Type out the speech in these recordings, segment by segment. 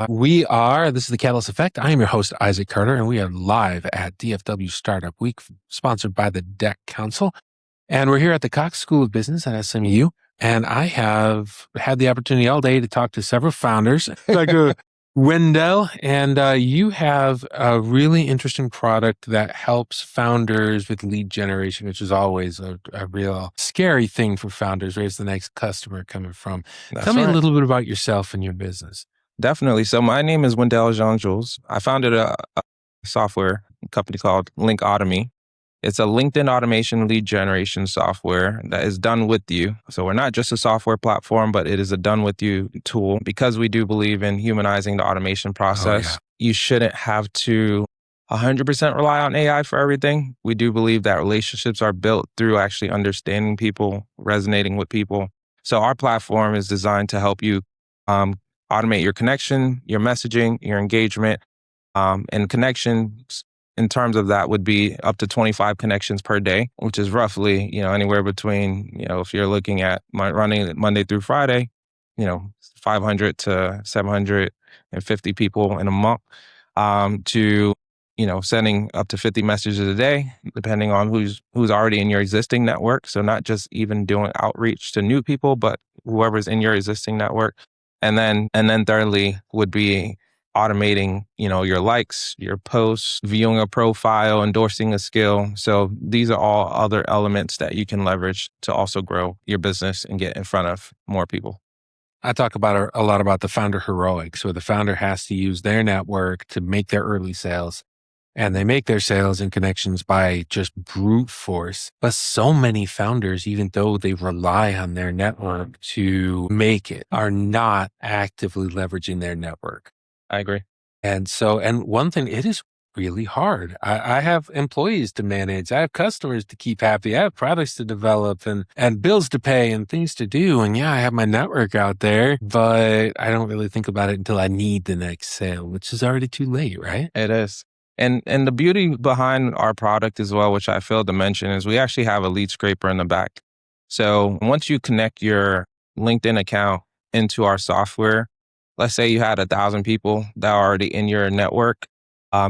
This is the Catalyst Effect. I am your host, Isaac Carter, and we are live at DFW Startup Week, sponsored by the Deck Council. And we're here at the Cox School of Business at SMU. And I have had the opportunity all day to talk to several founders, like Wendell, and you have a really interesting product that helps founders with lead generation, which is always a real scary thing for founders. Where's the next customer coming from? Tell me a little bit about yourself and your business. Definitely. So my name is Wendell Jean-Jules. I founded a software company called Link Automy. It's a LinkedIn automation lead generation software that is done with you. So we're not just a software platform, but it is a done with you tool. Because we do believe in humanizing the automation process, you shouldn't have to 100% rely on AI for everything. We do believe that relationships are built through actually understanding people, resonating with people. So our platform is designed to help you automate your connection, your messaging, your engagement, and connections. In terms of that would be up to 25 connections per day, which is roughly, anywhere between, if you're looking at running it Monday through Friday, 500 to 750 people in a month, to, sending up to 50 messages a day, depending on who's already in your existing network. So not just even doing outreach to new people, but whoever's in your existing network. And then thirdly would be automating, your likes, your posts, viewing a profile, endorsing a skill. So these are all other elements that you can leverage to also grow your business and get in front of more people. I talk about a lot about the founder heroics, where the founder has to use their network to make their early sales. And they make their sales and connections by just brute force. But so many founders, even though they rely on their network to make it, are not actively leveraging their network. I agree. And one thing, it is really hard. I have employees to manage. I have customers to keep happy. I have products to develop and bills to pay and things to do. And yeah, I have my network out there, but I don't really think about it until I need the next sale, which is already too late, right? It is. And the beauty behind our product as well, which I failed to mention, is we actually have a lead scraper in the back. So once you connect your LinkedIn account into our software, let's say you had 1,000 people that are already in your network,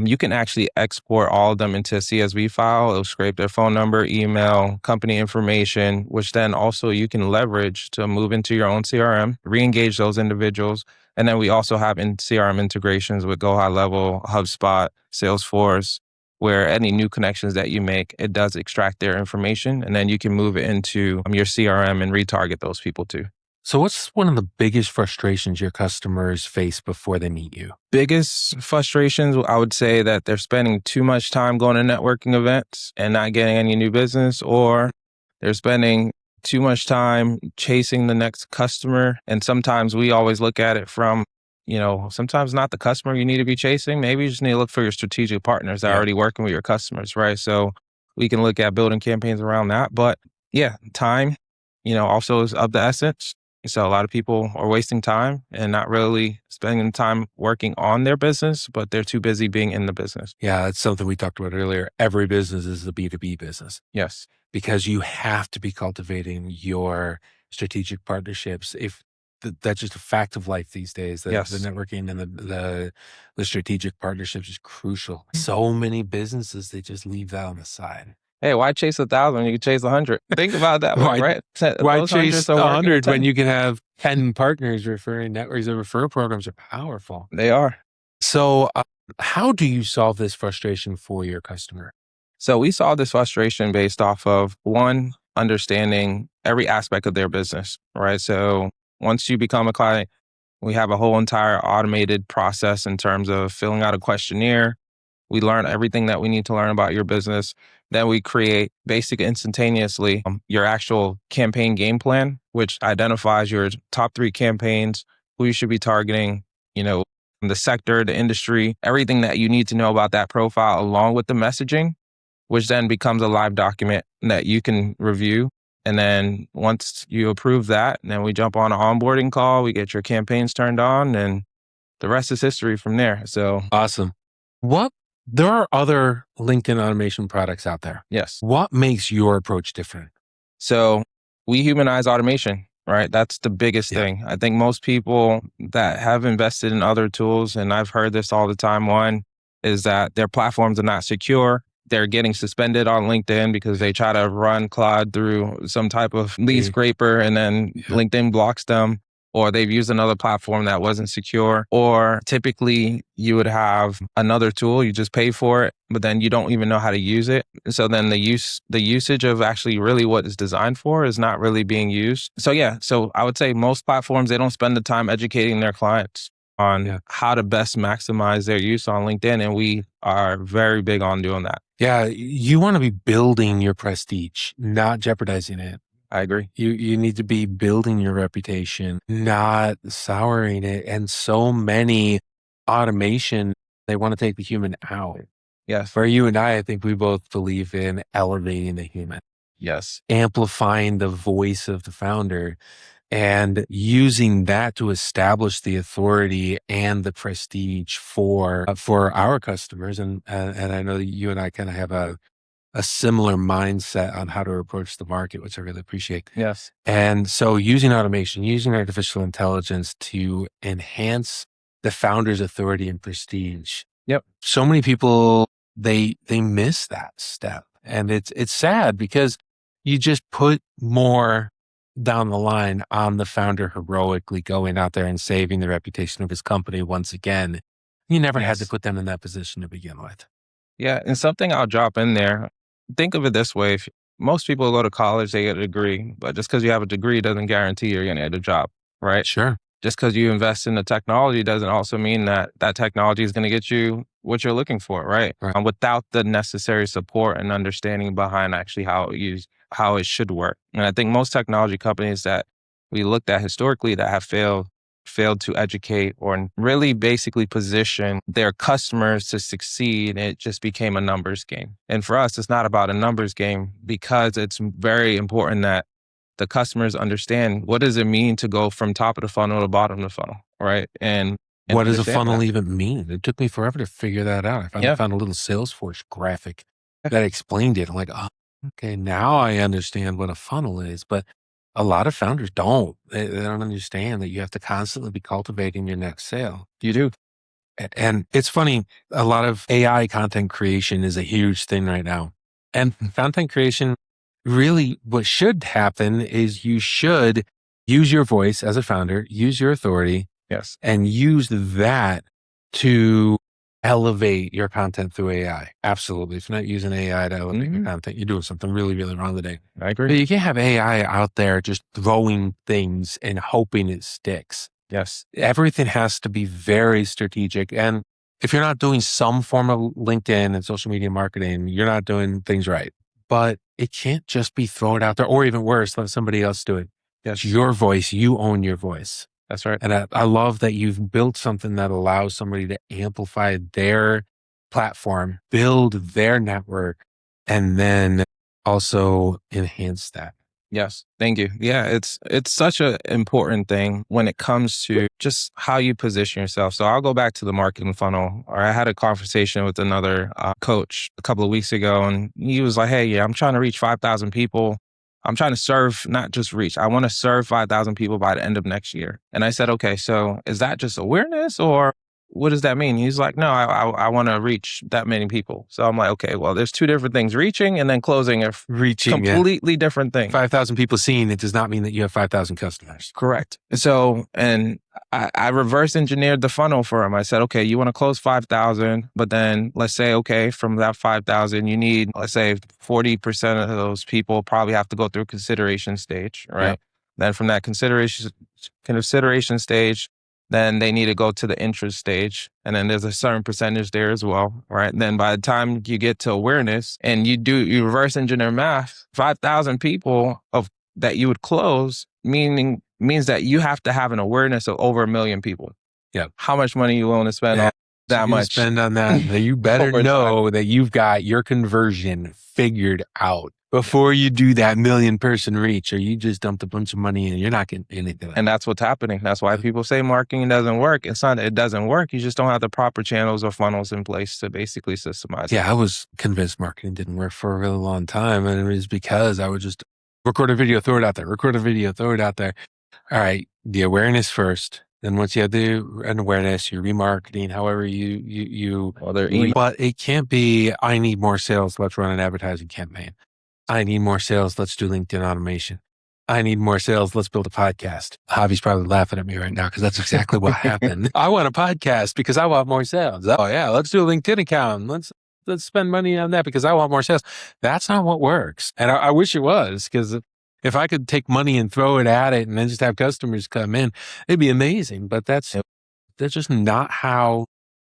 you can actually export all of them into a CSV file. It'll scrape their phone number, email, company information, which then also you can leverage to move into your own CRM, re-engage those individuals. And then we also have CRM integrations with Go High Level, HubSpot, Salesforce, where any new connections that you make, it does extract their information. And then you can move it into your CRM and retarget those people too. So what's one of the biggest frustrations your customers face before they meet you? Biggest frustrations, I would say that they're spending too much time going to networking events and not getting any new business, or they're spending too much time chasing the next customer. And sometimes we always look at it from, sometimes not the customer you need to be chasing. Maybe you just need to look for your strategic partners that are already working with your customers, right? So we can look at building campaigns around that. But yeah, time, also is of the essence. So a lot of people are wasting time and not really spending time working on their business, but they're too busy being in the business. Yeah, that's something we talked about earlier. Every business is a B2B business. Yes. Because you have to be cultivating your strategic partnerships. If that's just a fact of life these days, the networking and the strategic partnerships is crucial. So many businesses, they just leave that on the side. Hey, why chase 1,000 when you can chase 100? Think about that one, right? Why chase 100 when you can have 10 partners referring networks? The referral programs are powerful. They are. So how do you solve this frustration for your customer? So we solve this frustration based off of, one, understanding every aspect of their business, right? So once you become a client, we have a whole entire automated process in terms of filling out a questionnaire. We learn everything that we need to learn about your business. Then we create basically instantaneously your actual campaign game plan, which identifies your top 3 campaigns, who you should be targeting, the sector, the industry, everything that you need to know about that profile, along with the messaging, which then becomes a live document that you can review. And then once you approve that, then we jump on an onboarding call, we get your campaigns turned on, and the rest is history from there. So awesome. There are other LinkedIn automation products out there. Yes. What makes your approach different? So we humanize automation. right? That's the biggest thing. I think most people that have invested in other tools, and I've heard this all the time, one is that their platforms are not secure. They're getting suspended on LinkedIn because they try to run Claude through some type of lead scraper and then LinkedIn blocks them, or they've used another platform that wasn't secure, or typically you would have another tool, you just pay for it, but then you don't even know how to use it. So then the usage of actually really what it's designed for is not really being used. So I would say most platforms, they don't spend the time educating their clients on how to best maximize their use on LinkedIn. And we are very big on doing that. Yeah. You want to be building your prestige, not jeopardizing it. I agree. You need to be building your reputation, not souring it. And so many automation, they want to take the human out. Yes. For you and I think we both believe in elevating the human. Yes. Amplifying the voice of the founder and using that to establish the authority and the prestige for our customers. And I know that you and I kind of have a similar mindset on how to approach the market, which I really appreciate. Yes. And so using automation, using artificial intelligence to enhance the founder's authority and prestige. Yep. So many people, they miss that step. And it's sad because you just put more down the line on the founder heroically going out there and saving the reputation of his company once again. You never had to put them in that position to begin with. Yeah. And something I'll drop in there. Think of it this way. If most people go to college, they get a degree, but just because you have a degree doesn't guarantee you're going to get a job, right? Sure. Just because you invest in the technology doesn't also mean that that technology is going to get you what you're looking for, right? Without the necessary support and understanding behind actually how it should work. And I think most technology companies that we looked at historically that have failed to educate or really basically position their customers to succeed, it just became a numbers game. And for us, it's not about a numbers game because it's very important that the customers understand what does it mean to go from top of the funnel to bottom of the funnel, right? And what does a funnel even mean? It took me forever to figure that out. I finally found a little Salesforce graphic that explained it. I'm like, oh, okay, now I understand what a funnel is. But a lot of founders don't. They don't understand that you have to constantly be cultivating your next sale. You do. And it's funny, a lot of AI content creation is a huge thing right now. And content creation, really what should happen is you should use your voice as a founder, use your authority, and use that to elevate your content through AI. Absolutely. If you're not using AI to elevate your content, you're doing something really, really wrong today. I agree. But you can't have AI out there just throwing things and hoping it sticks. Yes. Everything has to be very strategic. And if you're not doing some form of LinkedIn and social media marketing, you're not doing things right. But it can't just be thrown out there, or even worse, let somebody else do it. It's your voice. You own your voice. That's right. And I love that you've built something that allows somebody to amplify their platform, build their network, and then also enhance that. Yes. Thank you. Yeah. It's such an important thing when it comes to just how you position yourself. So I'll go back to the marketing funnel. Or I had a conversation with another coach a couple of weeks ago, and he was like, hey, yeah, I'm trying to reach 5,000 people. I'm trying to serve, not just reach. I want to serve 5,000 people by the end of next year. And I said, okay, so is that just awareness or what does that mean? He's like, no, I want to reach that many people. So I'm like, okay, well, there's two different things. Reaching and then closing are completely different things. 5,000 people seeing it does not mean that you have 5,000 customers. Correct. So, and I reverse engineered the funnel for him. I said, okay, you want to close 5,000, but then let's say, okay, from that 5,000, you need, let's say 40% of those people probably have to go through consideration stage, right? Yeah. Then from that consideration stage, then they need to go to the interest stage. And then there's a certain percentage there as well, right? And then by the time you get to awareness and you reverse engineer math, 5,000 people that you would close, means that you have to have an awareness of over 1 million people. Yeah. How much money you willing to spend on that much? Spend on that. You better know that you've got your conversion figured out before you do that 1 million person reach, or you just dumped a bunch of money and you're not getting anything. And that's what's happening. That's why people say marketing doesn't work. It's not that it doesn't work. You just don't have the proper channels or funnels in place to basically systemize it. Yeah, I was convinced marketing didn't work for a really long time. And it was because I would just Record a video, throw it out there. Record a video, throw it out there. All right, the awareness first. Then once you have an awareness, your remarketing, however but it can't be, I need more sales, let's run an advertising campaign. I need more sales, let's do LinkedIn automation. I need more sales, let's build a podcast. Javi's probably laughing at me right now because that's exactly what happened. I want a podcast because I want more sales. Oh yeah, let's do a LinkedIn account. Let's spend money on that because I want more sales. That's not what works. And I wish it was, because if I could take money and throw it at it and then just have customers come in, it'd be amazing. But that's just not how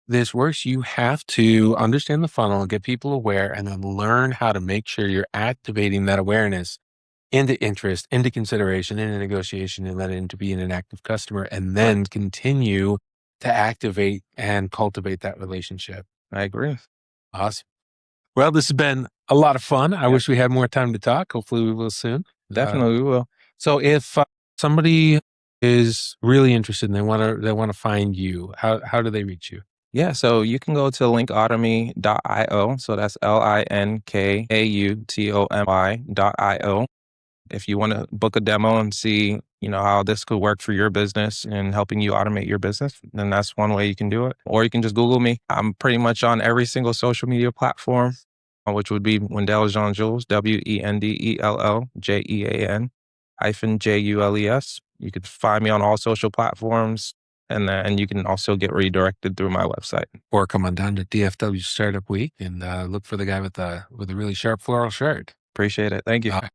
this works. You have to understand the funnel and get people aware, and then learn how to make sure you're activating that awareness into interest, into consideration, into negotiation, and let it into being an active customer, and then continue to activate and cultivate that relationship. I agree. Awesome. Well, this has been a lot of fun. I wish we had more time to talk. Hopefully we will soon. Definitely we will. So if somebody is really interested and they want to find you, how do they reach you? Yeah, so you can go to linkautomy.io. So that's linkautomy.io. If you want to book a demo and see, how this could work for your business and helping you automate your business, then that's one way you can do it. Or you can just Google me. I'm pretty much on every single social media platform, which would be Wendell Jean-Jules, WENDELLJEAN-JULES. You could find me on all social platforms, and then you can also get redirected through my website. Or come on down to DFW Startup Week and look for the guy with the really sharp floral shirt. Appreciate it. Thank you.